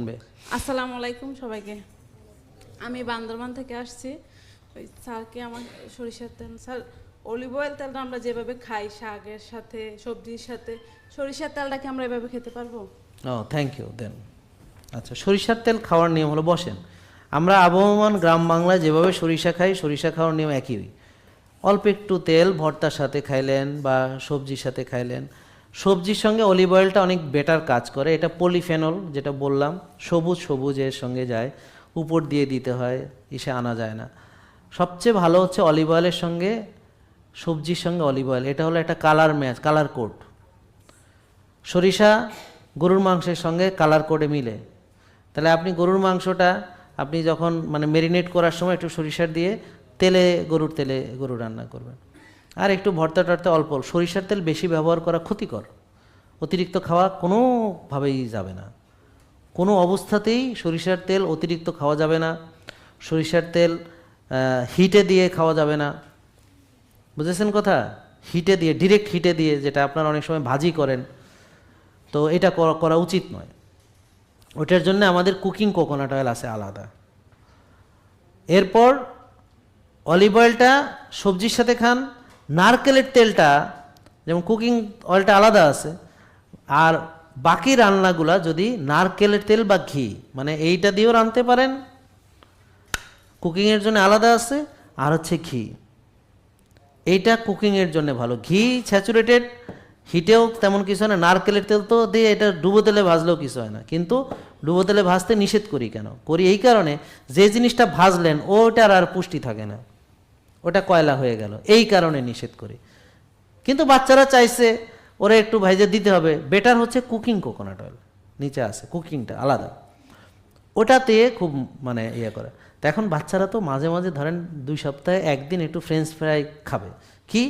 শুনবে। আসসালামু আলাইকুম সবাইকে। আমি বান্দরবান থেকে আসছি। ওই স্যারকে আমার সরিষার তেল, স্যার অলিভ অয়েল তেলটা আমরা যেভাবে খাই শাকের সাথে সবজির সাথে, সরিষার তেলটাকে আমরা এভাবে খেতে পারবো? ও থ্যাংক ইউ দেন। আচ্ছা, সরিষার তেল খাওয়ার নিয়ম হলো, বসেন, আমরা আবহমান গ্রাম বাংলায় যেভাবে সরিষা খাই, সরিষা খাওয়ার নিয়ম একই। অল্প একটু তেল ভর্তার সাথে খাইলেন বা সবজির সাথে খাইলেন। সবজির সঙ্গে অলিভ অয়েলটা অনেক বেটার কাজ করে। এটা পলিফেনল, যেটা বললাম, সবুজ সবুজের সঙ্গে যায়, উপর দিয়ে দিতে হয়, এসে আনা যায় না। সবচেয়ে ভালো হচ্ছে অলিভ অয়েলের সঙ্গে সবজির সঙ্গে অলিভ অয়েল, এটা হলো একটা কালার ম্যাচ, কালার কোড। সরিষা গরুর মাংসের সঙ্গে কালার কোডে মিলে। তাহলে আপনি গরুর মাংসটা আপনি যখন মানে ম্যারিনেট করার সময় একটু সরিষার দিয়ে গরুর তেলে গরু রান্না করবেন। আর একটু ভর্তা টর্তা অল্প। সরিষার তেল বেশি ব্যবহার করা ক্ষতিকর, অতিরিক্ত খাওয়া কোনোভাবেই যাবে না, কোনো অবস্থাতেই সরিষার তেল অতিরিক্ত খাওয়া যাবে না। সরিষার তেল হিটে দিয়ে খাওয়া যাবে না, বুঝেছেন কথা? হিটে দিয়ে, ডিরেক্ট হিটে দিয়ে, যেটা আপনারা অনেক সময় ভাজি করেন, তো এটা করা উচিত নয়। ওটার জন্য আমাদের কুকিং কোকোনাট অয়েল আছে আলাদা। এরপর অলিভ অয়েলটা সবজির সাথে খান। নারকেলের তেলটা, যেমন কুকিং অয়েলটা আলাদা আছে, আর বাকি রান্নাগুলা যদি নারকেলের তেল বা ঘি, মানে এইটা দিয়েও রাঁধতে পারেন, কুকিংয়ের জন্য আলাদা আছে, আর হচ্ছে ঘি, এইটা কুকিংয়ের জন্য ভালো। ঘি স্যাচুরেটেড, হিটেও তেমন কিছু হয় না। নারকেলের তেল তো দিয়ে এটা ডুবো তেলে ভাজলেও কিছু হয় না, কিন্তু ডুবো তেলে ভাজতে নিষেধ করি। কেন করি? এই কারণে, যে জিনিসটা ভাজলেন ওটার আর পুষ্টি থাকে না, ওটা কয়লা হয়ে গেল, এই কারণে নিষেধ করি। কিন্তু বাচ্চারা চাইছে ওরা একটু ভাইজে দিতে হবে, বেটার হচ্ছে কুকিং কোকোনাট অয়েল, নিচে আছে, কুকিংটা আলাদা, ওটাতে খুব মানে ইয়ে করে। তো এখন বাচ্চারা তো মাঝে মাঝে ধরেন 2 সপ্তাহে একদিন একটু ফ্রেঞ্চ ফ্রাই খাবে, কি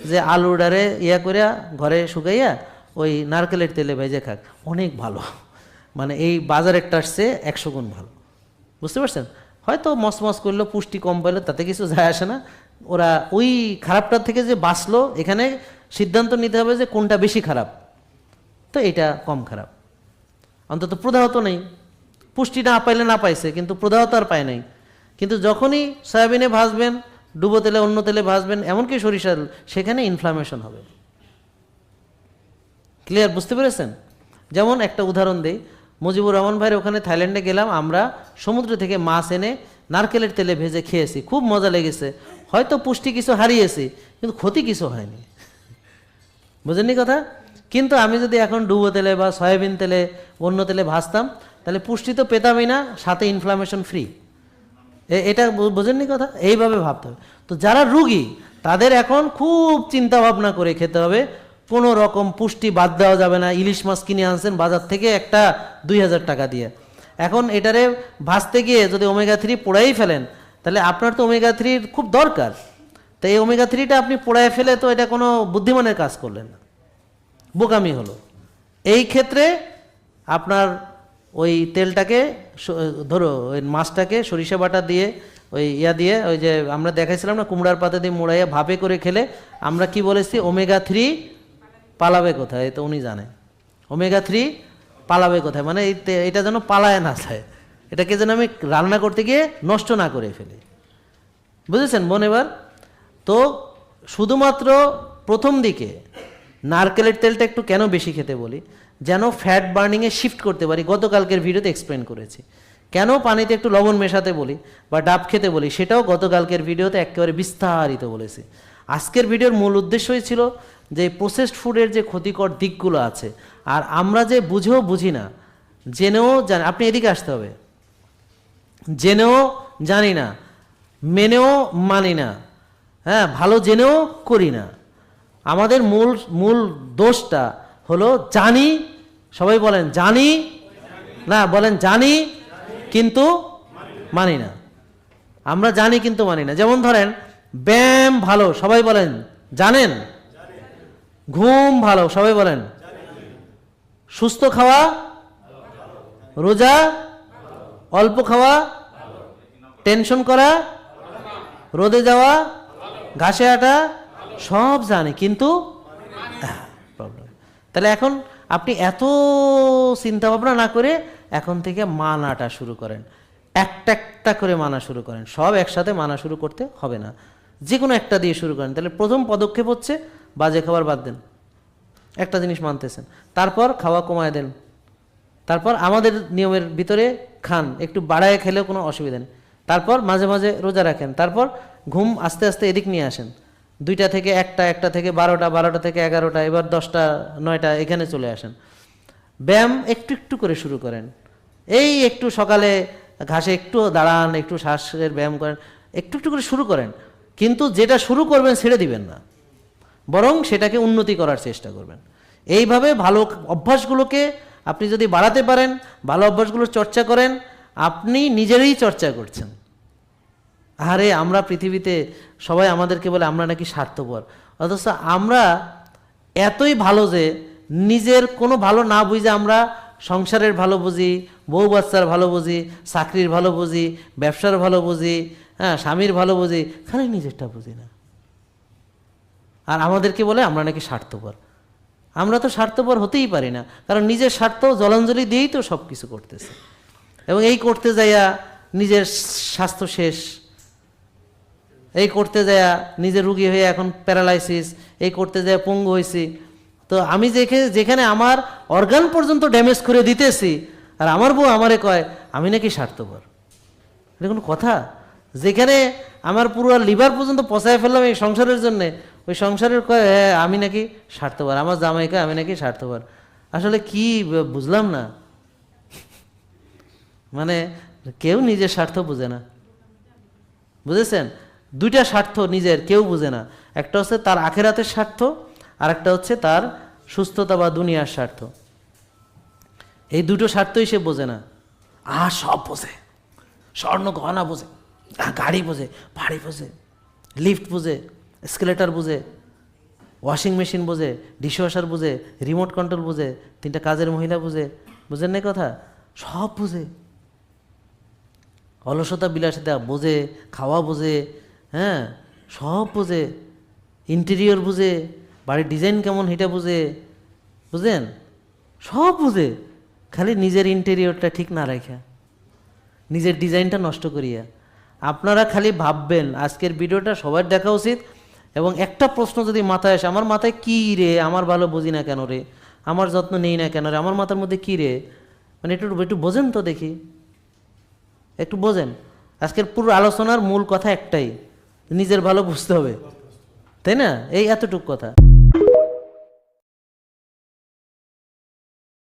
যে আলুডারে ইয়া করে ঘরে শুকাইয়া ওই নারকেলের তেলে ভেজে খাক, অনেক ভালো, মানে এই বাজারেরটা আসছে 100 গুণ ভালো, বুঝতে পারছেন? হয়তো মসমস করলো, পুষ্টি কম পাইলো, তাতে কিছু যায় আসে না। ওরা ওই খারাপটার থেকে যে বাঁচলো, এখানে সিদ্ধান্ত নিতে হবে যে কোনটা বেশি খারাপ। তো এটা কম খারাপ, অন্তত প্রদাহ তো নেই। পুষ্টি না পাইলে না পাইছে, কিন্তু প্রদাহ তো আর পায় নাই। কিন্তু যখনই সয়াবিনে ভাজবেন, ডুবো তেলে, অন্য তেলে ভাজবেন, এমনকি সরিষার, সেখানে ইনফ্লামেশন হবে। ক্লিয়ার? বুঝতে পেরেছেন? যেমন একটা উদাহরণ দেই, মুজিবুর রহমান ভাইয়ের ওখানে থাইল্যান্ডে গেলাম, আমরা সমুদ্র থেকে মাছ এনে নারকেলের তেলে ভেজে খেয়েছি, খুব মজা লেগেছে। হয়তো পুষ্টি কিছু হারিয়েছি, কিন্তু ক্ষতি কিছু হয়নি, বুঝেননি কথা? কিন্তু আমি যদি এখন ডুবো তেলে বা সয়াবিন তেলে, অন্য তেলে ভাজতাম, তাহলে পুষ্টি তো পেতামই না, সাথে ইনফ্লামেশন ফ্রি। এটা বোঝেননি কথা? এইভাবে ভাবতে হবে। তো যারা রুগী, তাদের এখন খুব চিন্তা ভাবনা করে খেতে হবে, কোনো রকম পুষ্টি বাদ দেওয়া যাবে না। ইলিশ মাছ কিনে আনছেন বাজার থেকে একটা 2000 টাকা দিয়ে, এখন এটারে ভাজতে গিয়ে যদি ওমেগা 3 পোড়াই ফেলেন, তাহলে আপনার তো ওমেগা 3 খুব দরকার। তো এই ওমেগা 3টা আপনি পোড়ায় ফেলে তো এটা কোনো বুদ্ধিমানের কাজ করলেন না, বোকামি হলো। এই ক্ষেত্রে আপনার ওই তেলটাকে, ধরো ওই মাছটাকে সরিষা বাটা দিয়ে, ওই ইয়া দিয়ে, ওই যে আমরা দেখাইছিলাম না, কুমড়ার পাতা দিয়ে মোড়াইয়া ভাপে করে খেলে, আমরা কি বলেছি, ওমেগা 3 পালাবে কোথায়, তো উনি জানে ওমেগা 3 পালাবে কোথায়, মানে এটা যেন পালায় না যায়, এটাকে যেন আমি রান্না করতে গিয়ে নষ্ট না করে ফেলি, বুঝেছেন বোন? এবার তো শুধুমাত্র প্রথম দিকে নারকেলের তেলটা একটু কেন বেশি খেতে বলি, যেন ফ্যাট বার্নিংয়ে শিফট করতে পারি। গতকালকের ভিডিওতে এক্সপ্লেন করেছি। কেন পানিতে একটু লবণ মেশাতে বলি বা ডাব খেতে বলি, সেটাও গতকালকের ভিডিওতে একেবারে বিস্তারিত বলেছি। আজকের ভিডিওর মূল উদ্দেশ্যই ছিল যে প্রসেসড ফুডের যে ক্ষতিকর দিকগুলো আছে, আর আমরা যে বুঝেও বুঝি না, জেনেও জানি। আপনি এদিকে আসতে হবে। জেনেও জানি না, মেনেও মানি না, হ্যাঁ, ভালো জেনেও করি না। আমাদের মূল দোষটা হলো জানি, সবাই বলেন জানি না, বলেন জানি কিন্তু মানি না। আমরা জানি কিন্তু মানি না। যেমন ধরেন ব্যায়াম ভালো, সবাই বলেন জানেন। ঘুম ভালো, সবাই বলেন। সুস্থ খাওয়া, রোজা, অল্প খাওয়া, টেনশন করা, রোদে যাওয়া, ঘাসে হাঁটা, সব জানি কিন্তু প্রবলেম। তাহলে এখন আপনি এত চিন্তা ভাবনা না করে এখন থেকে মানাটা শুরু করেন, একটা একটা করে মানা শুরু করেন, সব একসাথে মানা শুরু করতে হবে না, যে কোনো একটা দিয়ে শুরু করেন। তাহলে প্রথম পদক্ষেপ হচ্ছে বাজে খাবার বাদ দেন, একটা জিনিস মানতেছেন, তারপর খাওয়া কমায় দেন, তারপর আমাদের নিয়মের ভিতরে খান, একটু বাড়ায় খেলেও কোনো অসুবিধা নেই, তারপর মাঝে মাঝে রোজা রাখেন, তারপর ঘুম আস্তে আস্তে এদিক নিয়ে আসেন, 2টা থেকে 1টা, 1টা থেকে 12টা, 12টা থেকে 11টা, এবার 10টা 9টা এখানে চলে আসেন। ব্যায়াম একটু একটু করে শুরু করেন, এই একটু সকালে ঘাসে একটু দাঁড়ান, একটু শ্বাসের ব্যায়াম করেন, একটু একটু করে শুরু করেন, কিন্তু যেটা শুরু করবেন ছেড়ে দিবেন না, বরং সেটাকে উন্নতি করার চেষ্টা করবেন। এইভাবে ভালো অভ্যাসগুলোকে আপনি যদি বাড়াতে পারেন, ভালো অভ্যাসগুলোর চর্চা করেন, আপনি নিজেরই চর্চা করছেন। আরে আমরা পৃথিবীতে সবাই আমাদেরকে বলে আমরা নাকি স্বার্থপর, অথচ আমরা এতই ভালো যে নিজের কোনো ভালো না বুঝে আমরা সংসারের ভালো বুঝি, বউ বাচ্চার ভালো বুঝি, চাকরির ভালো বুঝি, ব্যবসার ভালো বুঝি, হ্যাঁ স্বামীর ভালো বুঝি, খালি নিজেরটা বুঝি না। আর আমাদেরকে বলে আমরা নাকি স্বার্থপর। আমরা তো স্বার্থপর হতেই পারি না, কারণ নিজের স্বার্থ জলাঞ্জলি দিয়েই তো সব কিছু করতেছে, এবং এই করতে যাইয়া নিজের স্বাস্থ্য শেষ, এই করতে যাইয়া নিজের রুগী হয়ে এখন প্যারালাইসিস, এই করতে যাইয়া পঙ্গু হয়েছি। তো আমি যেখানে আমার অর্গান পর্যন্ত ড্যামেজ করে দিতেছি, আর আমার বউ আমারে কয় আমি নাকি স্বার্থপর। এটা কোনো কথা? যেখানে আমার পুরো লিভার পর্যন্ত পচায় ফেললাম এই সংসারের জন্যে, ওই সংসারের কয় হ্যাঁ আমি নাকি স্বার্থপর, আমার জামাইকে আমি নাকি স্বার্থপর। আসলে কি বুঝলাম না, মানে কেউ নিজের স্বার্থ বুঝে না, বুঝেছেন? 2টা স্বার্থ নিজের কেউ বুঝে না, একটা হচ্ছে তার আখেরাতের স্বার্থ, আর একটা হচ্ছে তার সুস্থতা বা দুনিয়ার স্বার্থ। এই 2টো স্বার্থই সে বোঝে না। আর সব বোঝে, স্বর্ণ গহনা বোঝে, গাড়ি বোঝে, বাড়ি বোঝে, লিফট বোঝে, এসকেলেটার বোঝে, ওয়াশিং মেশিন বোঝে, ডিশওয়াশার বোঝে, রিমোট কন্ট্রোল বোঝে, 3টা কাজের মহিলা বোঝে, বুঝেন না কথা? সব বোঝে, অলসতা বিলাসিতা বোঝে, খাওয়া বোঝে, হ্যাঁ সব বোঝে, ইন্টেরিয়র বুঝে, বাড়ির ডিজাইন কেমন সেটা বুঝে, বুঝেন? সব বুঝে, খালি নিজের ইন্টেরিয়রটা ঠিক না রাখা, নিজের ডিজাইনটা নষ্ট করিয়া। আপনারা খালি ভাববেন, আজকের ভিডিওটা সবার দেখা উচিত, এবং একটা প্রশ্ন যদি মাথায় আসে, আমার মাথায় কী রে, আমার ভালো বুঝি না কেন রে, আমার যত্ন নেই না কেন রে, আমার মাথার মধ্যে কী রে, মানে একটু একটু বোঝেন তো দেখি, একটু বোঝেন। আজকের পুরো আলোচনার মূল কথা একটাই, নিজের ভালো বুঝতে হবে, তাই না? এই এতটুকু কথা।